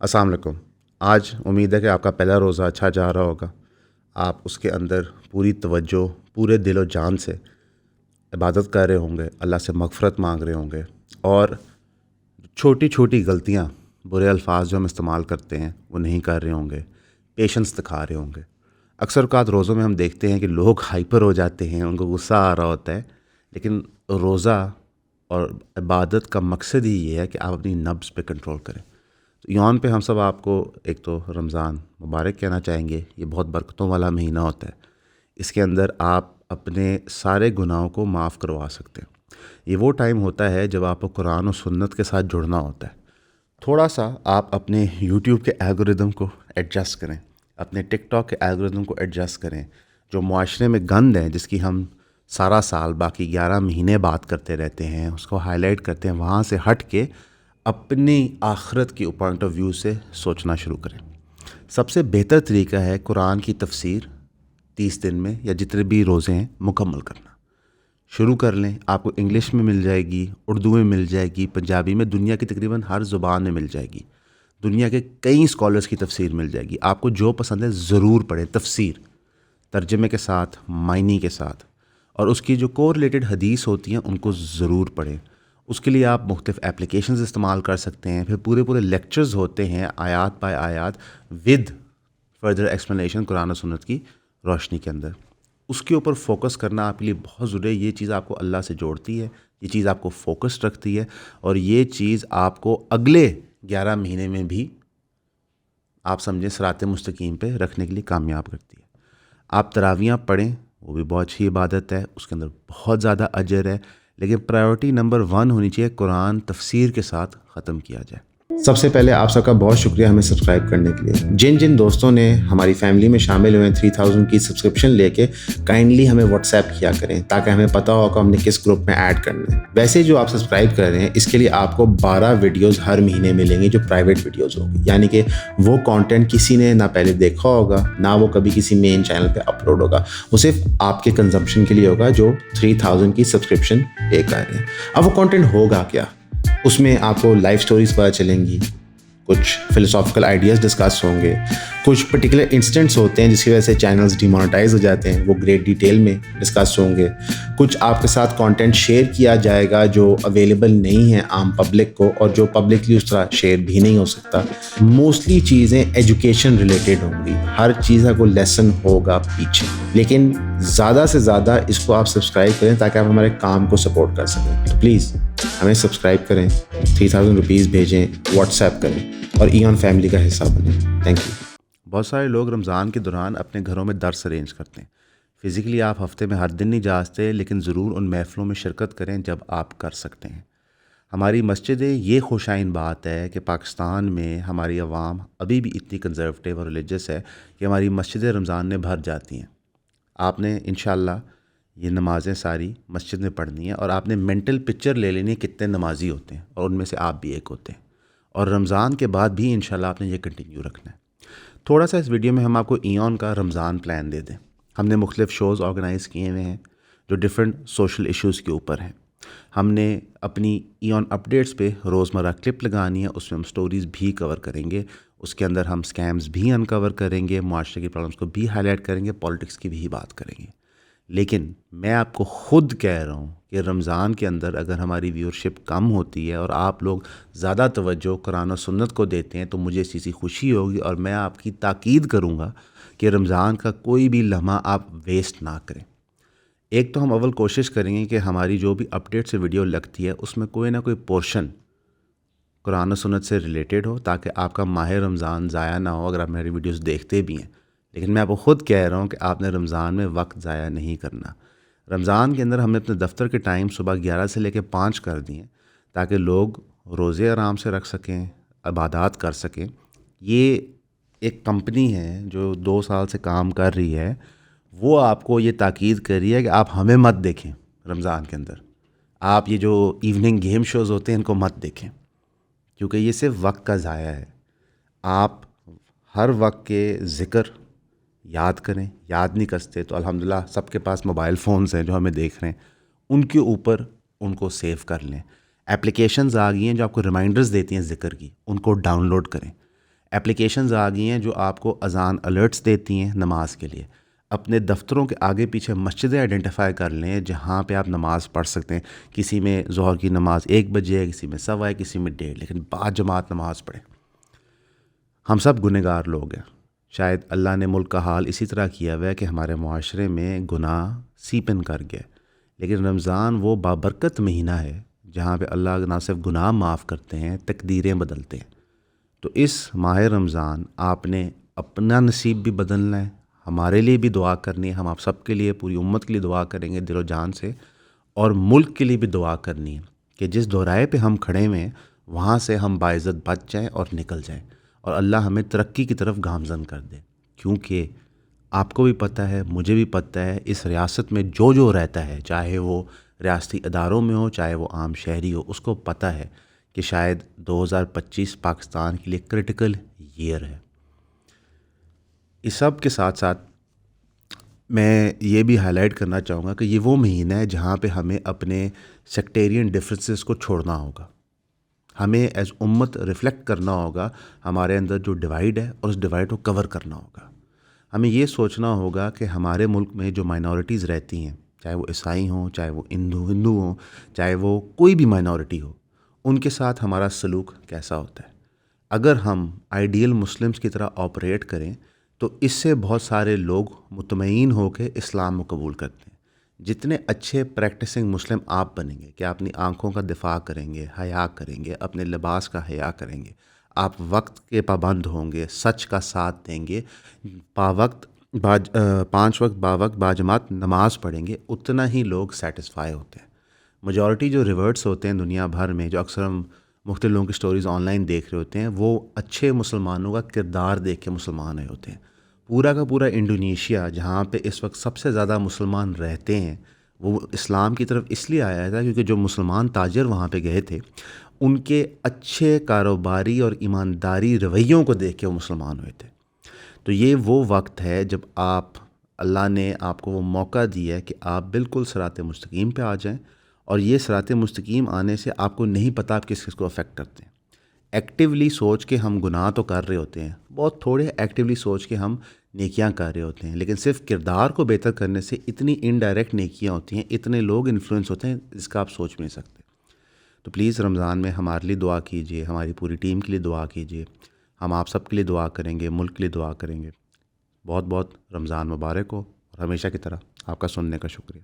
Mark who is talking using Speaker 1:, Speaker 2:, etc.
Speaker 1: अस्सलाम वालेकुम। आज उम्मीद है कि आपका पहला रोज़ा अच्छा जा रहा होगा। आप उसके अंदर पूरी तवज्जो, पूरे दिल व जान से इबादत कर रहे होंगे, अल्लाह से मग़फ़िरत मांग रहे होंगे और छोटी छोटी गलतियाँ, बुरे अल्फाज जो हम इस्तेमाल करते हैं वो नहीं कर रहे होंगे, पेशेंस दिखा रहे होंगे। अक्सर औक़ात रोज़ों में हम देखते हैं कि लोग हाइपर हो जाते हैं, उनको गुस्सा आ रहा होता है, लेकिन रोज़ा और इबादत का मकसद ही ये है कि आप अपनी नब्ज़ पे कंट्रोल करें। तो यौन पे हम सब आपको एक तो रमज़ान मुबारक कहना चाहेंगे। ये बहुत बरकतों वाला महीना होता है। इसके अंदर आप अपने सारे गुनाहों को माफ़ करवा सकते हैं। ये वो टाइम होता है जब आपको कुरान और सुन्नत के साथ जुड़ना होता है। थोड़ा सा आप अपने यूट्यूब के एल्गोरिदम को एडजस्ट करें, अपने टिकटॉक के एल्गोरिदम को एडजस्ट करें। जो मुआशरे में गंद है जिसकी हम सारा साल बाकी 11 महीने बात करते रहते हैं, उसको हाईलाइट करते हैं, वहाँ से हट के अपनी आखिरत की पॉइंट ऑफ व्यू से सोचना शुरू करें। सबसे बेहतर तरीका है कुरान की तफसीर 30 दिन में या जितने भी रोज़े हैं मुकम्मल करना। शुरू कर लें, आपको इंग्लिश में मिल जाएगी, उर्दू में मिल जाएगी, पंजाबी में, दुनिया की तकरीबन हर ज़ुबान में मिल जाएगी। दुनिया के कई स्कॉलर्स की तफसीर मिल जाएगी। आपको जो पसंद है ज़रूर पढ़ें, तफसीर तर्जमे के साथ, मायनी के साथ, और उसकी जो को रिलेटेड हदीस होती हैं उनको ज़रूर पढ़ें। उसके लिए आप मुख्तलिफ़ एप्लीकेशंस इस्तेमाल कर सकते हैं। फिर पूरे पूरे लेक्चर्स होते हैं आयात बाय आयात विद फर्दर एक्सप्लेनेशन कुरान और सुन्नत की रोशनी के अंदर। उसके ऊपर फोकस करना आपके लिए बहुत ज़रूरी है। ये चीज़ आपको अल्लाह से जोड़ती है, ये चीज़ आपको फोकस्ड रखती है और ये चीज़ आपको अगले 11 महीने में भी आप समझें सिरात मुस्तकीम पे रखने के लिए कामयाब करती है। आप तरावियाँ पढ़ें, वो भी बहुत अच्छी इबादत है, उसके अंदर बहुत ज़्यादा अजर है, लेकिन प्रायोरिटी नंबर 1 होनी चाहिए कुरान तफसीर के साथ ख़त्म किया जाए। सबसे पहले आप सबका बहुत शुक्रिया हमें सब्सक्राइब करने के लिए। जिन जिन दोस्तों ने हमारी फैमिली में शामिल हुए हैं 3000 की सब्सक्रिप्शन लेके, काइंडली हमें व्हाट्सएप किया करें ताकि हमें पता हो कि हमने किस ग्रुप में ऐड करना है। वैसे जो आप सब्सक्राइब कर रहे हैं इसके लिए आपको 12 वीडियोस हर महीने मिलेंगे जो प्राइवेट वीडियोस होगी, यानी कि वो कंटेंट किसी ने ना पहले देखा होगा ना वो कभी किसी मेन चैनल पे अपलोड होगा। वो सिर्फ आपके कंजम्पशन के लिए होगा जो 3000 की सब्सक्रिप्शन पे कर रहे हैं। अब वो कंटेंट होगा क्या? उसमें आपको लाइफ स्टोरीज पता चलेंगी, कुछ फिलोसॉफिकल आइडियाज़ डिस्कस होंगे, कुछ पर्टिकुलर इंसिडेंट्स होते हैं जिसकी वजह से चैनल्स डिमोनेटाइज हो जाते हैं, वो ग्रेट डिटेल में डिस्कस होंगे। कुछ आपके साथ कंटेंट शेयर किया जाएगा जो अवेलेबल नहीं है आम पब्लिक को और जो पब्लिकली उस तरह शेयर भी नहीं हो सकता। मोस्टली चीज़ें एजुकेशन रिलेटेड होंगी, हर चीज़ का कोई लेसन होगा पीछे, लेकिन ज़्यादा से ज़्यादा इसको आप सब्सक्राइब करें ताकि आप हमारे काम को सपोर्ट कर सकें। तो प्लीज़ हमें सब्सक्राइब करें, 3000 रुपीज़ भेजें, व्हाट्सएप करें और ईऑन फैमिली का हिस्सा बनें। Thank you. बहुत सारे लोग रमज़ान के दौरान अपने घरों में दर्स अरेंज करते हैं। फ़िज़िकली आप हफ़्ते में हर दिन नहीं जा सकते, लेकिन ज़रूर उन महफ़िलों में शिरकत करें जब आप कर सकते हैं। हमारी मस्जिदें, ये खुशाइन बात है कि पाकिस्तान में हमारी आवाम अभी भी इतनी कंजर्वेटिव और रिलीजियस है कि हमारी मस्जिदें रमज़ान में भर जाती हैं। आपने इंशाल्लाह ये नमाज़ें सारी मस्जिद में पढ़नी है और आपने मेंटल पिक्चर ले लेनी है कितने नमाजी होते हैं, और उनमें से आप भी एक होते हैं। और रमज़ान के बाद भी इंशाल्लाह आपने ये कंटिन्यू रखना है। थोड़ा सा इस वीडियो में हम आपको ईऑन का रमज़ान प्लान दे दें। हमने मुख्तलिफ़ शोज़ ऑर्गेनाइज़ किए हुए हैं जो डिफरेंट सोशल इश्यूज़ के ऊपर हैं। हमने अपनी ईऑन अपडेट्स पे रोज़मर्रा क्लिप लगानी है, उसमें हम स्टोरीज़ भी कवर करेंगे। उसके अंदर हम स्कैम्स भी अनकवर करेंगे, मुआशरे की प्रॉब्लम्स को भी हाईलाइट करेंगे, पॉलिटिक्स की भी बात करेंगे। लेकिन मैं आपको ख़ुद कह रहा हूँ कि रमज़ान के अंदर अगर हमारी व्यूअरशिप कम होती है और आप लोग ज़्यादा तवज्जो कुरान और सुन्नत को देते हैं तो मुझे इस चीज़ की खुशी होगी और मैं आपकी ताकीद करूँगा कि रमज़ान का कोई भी लम्हा आप वेस्ट ना करें। एक तो हम अव्वल कोशिश करेंगे कि हमारी जो भी अपडेट से वीडियो लगती है उसमें कोई ना कोई पोर्शन कुरान और सुन्नत से रिलेटेड हो ताकि आपका माह रमज़ान ज़ाया ना हो अगर आप मेरी वीडियोस देखते भी हैं। लेकिन मैं आपको ख़ुद कह रहा हूँ कि आपने रमज़ान में वक्त ज़ाया नहीं करना। रमज़ान के अंदर हमने अपने दफ्तर के टाइम सुबह 11 से लेकर 5 कर दिए ताकि लोग रोज़े आराम से रख सकें, इबादत कर सकें। ये एक कंपनी है जो 2 साल से काम कर रही है, वो आपको ये ताकीद कर रही है कि आप हमें मत देखें रमज़ान के अंदर। आप ये जो इवनिंग गेम शोज़ होते हैं इनको मत देखें, क्योंकि ये सिर्फ वक्त का ज़ाया है। आप हर वक्त के ज़िक्र याद करें, याद नहीं करते तो अल्हम्दुलिल्लाह सबके पास मोबाइल फ़ोन्स हैं जो हमें देख रहे हैं, उनके ऊपर उनको सेव कर लें। एप्लीकेशंस आ गई हैं जो आपको रिमाइंडर्स देती हैं ज़िक्र की, उनको डाउनलोड करें। اپلیکیشنز آ گئی ہیں جو آپ کو اذان الرٹس دیتی ہیں نماز کے لیے. اپنے دفتروں کے آگے پیچھے مسجدیں آئیڈینٹیفائی کر لیں جہاں پہ آپ نماز پڑھ سکتے ہیں. کسی میں ظہر کی نماز 1 بجے ہے، کسی میں 1:15 ہے، کسی میں 1:30، لیکن باجماعت نماز پڑھیں. ہم سب گنہگار لوگ ہیں. شاید اللہ نے ملک کا حال اسی طرح کیا ہوا ہے کہ ہمارے معاشرے میں گناہ سیپن کر گیا، لیکن رمضان وہ بابرکت مہینہ ہے جہاں پہ اللہ نہ صرف گناہ معاف کرتے ہیں، تقدیریں بدلتے ہیں. تو اس ماہ رمضان آپ نے اپنا نصیب بھی بدلنا ہے، ہمارے لیے بھی دعا کرنی ہے. ہم آپ سب کے لیے، پوری امت کے لیے دعا کریں گے دل و جان سے، اور ملک کے لیے بھی دعا کرنی ہے کہ جس دورائے پہ ہم کھڑے ہوئے ہیں وہاں سے ہم باعزت بچ جائیں اور نکل جائیں، اور اللہ ہمیں ترقی کی طرف گامزن کر دے. کیونکہ آپ کو بھی پتہ ہے، مجھے بھی پتہ ہے، اس ریاست میں جو رہتا ہے، چاہے وہ ریاستی اداروں میں ہو، چاہے وہ عام شہری ہو، اس کو پتہ ہے کہ شاید 2025 پاکستان کے لیے کرٹیکل ایئر ہے. اس سب کے ساتھ ساتھ میں یہ بھی ہائی لائٹ کرنا چاہوں گا کہ یہ وہ مہینہ ہے جہاں پہ ہمیں اپنے سیکٹیرین ڈفرینسز کو چھوڑنا ہوگا. ہمیں ایز امت ریفلیکٹ کرنا ہوگا ہمارے اندر جو ڈیوائڈ ہے، اور اس ڈیوائڈ کو کور کرنا ہوگا. ہمیں یہ سوچنا ہوگا کہ ہمارے ملک میں جو مائنورٹیز رہتی ہیں، چاہے وہ عیسائی ہوں، چاہے وہ ہندو ہوں، چاہے وہ کوئی بھی مائنورٹی ہو، ان کے ساتھ ہمارا سلوک کیسا ہوتا ہے. اگر ہم آئیڈیل مسلمز کی طرح آپریٹ کریں تو اس سے بہت سارے لوگ مطمئن ہو کے اسلام کو قبول کرتے ہیں. جتنے اچھے پریکٹسنگ مسلم آپ بنیں گے کہ اپنی آنکھوں کا دفاع کریں گے، حیا کریں گے، اپنے لباس کا حیا کریں گے، آپ وقت کے پابند ہوں گے، سچ کا ساتھ دیں گے، باوقت 5 وقت باوقت باجماعت نماز پڑھیں گے، اتنا ہی لوگ سیٹسفائی ہوتے ہیں. میجورٹی جو ریورٹس ہوتے ہیں دنیا بھر میں، جو اکثر ہم مختلف لوگوں کی سٹوریز آن لائن دیکھ رہے ہوتے ہیں، وہ اچھے مسلمانوں کا کردار دیکھ کے مسلمان ہوئے ہوتے ہیں. پورا کا پورا انڈونیشیا جہاں پہ اس وقت سب سے زیادہ مسلمان رہتے ہیں، وہ اسلام کی طرف اس لیے آیا تھا کیونکہ جو مسلمان تاجر وہاں پہ گئے تھے، ان کے اچھے کاروباری اور ایمانداری رویوں کو دیکھ کے وہ مسلمان ہوئے تھے. تو یہ وہ وقت ہے جب اللہ نے آپ کو وہ موقع دیا ہے کہ آپ بالکل صراط مستقیم پہ آ جائیں، اور یہ صراط مستقیم آنے سے آپ کو نہیں پتہ آپ کس کو افیکٹ کرتے ہیں. ایکٹیولی سوچ کے ہم گناہ تو کر رہے ہوتے ہیں، بہت تھوڑے ایکٹیولی سوچ کے ہم نیکیاں کر رہے ہوتے ہیں، لیکن صرف کردار کو بہتر کرنے سے اتنی انڈائریکٹ نیکیاں ہوتی ہیں، اتنے لوگ انفلوئنس ہوتے ہیں، اس کا آپ سوچ بھی نہیں سکتے. تو پلیز رمضان میں ہمارے لیے دعا کیجیے، ہماری پوری ٹیم کے لیے دعا کیجیے. ہم آپ سب کے لیے دعا کریں گے، ملک کے لیے دعا کریں گے. بہت بہت رمضان مبارک ہو، اور ہمیشہ کی طرح آپ کا سننے کا شکریہ.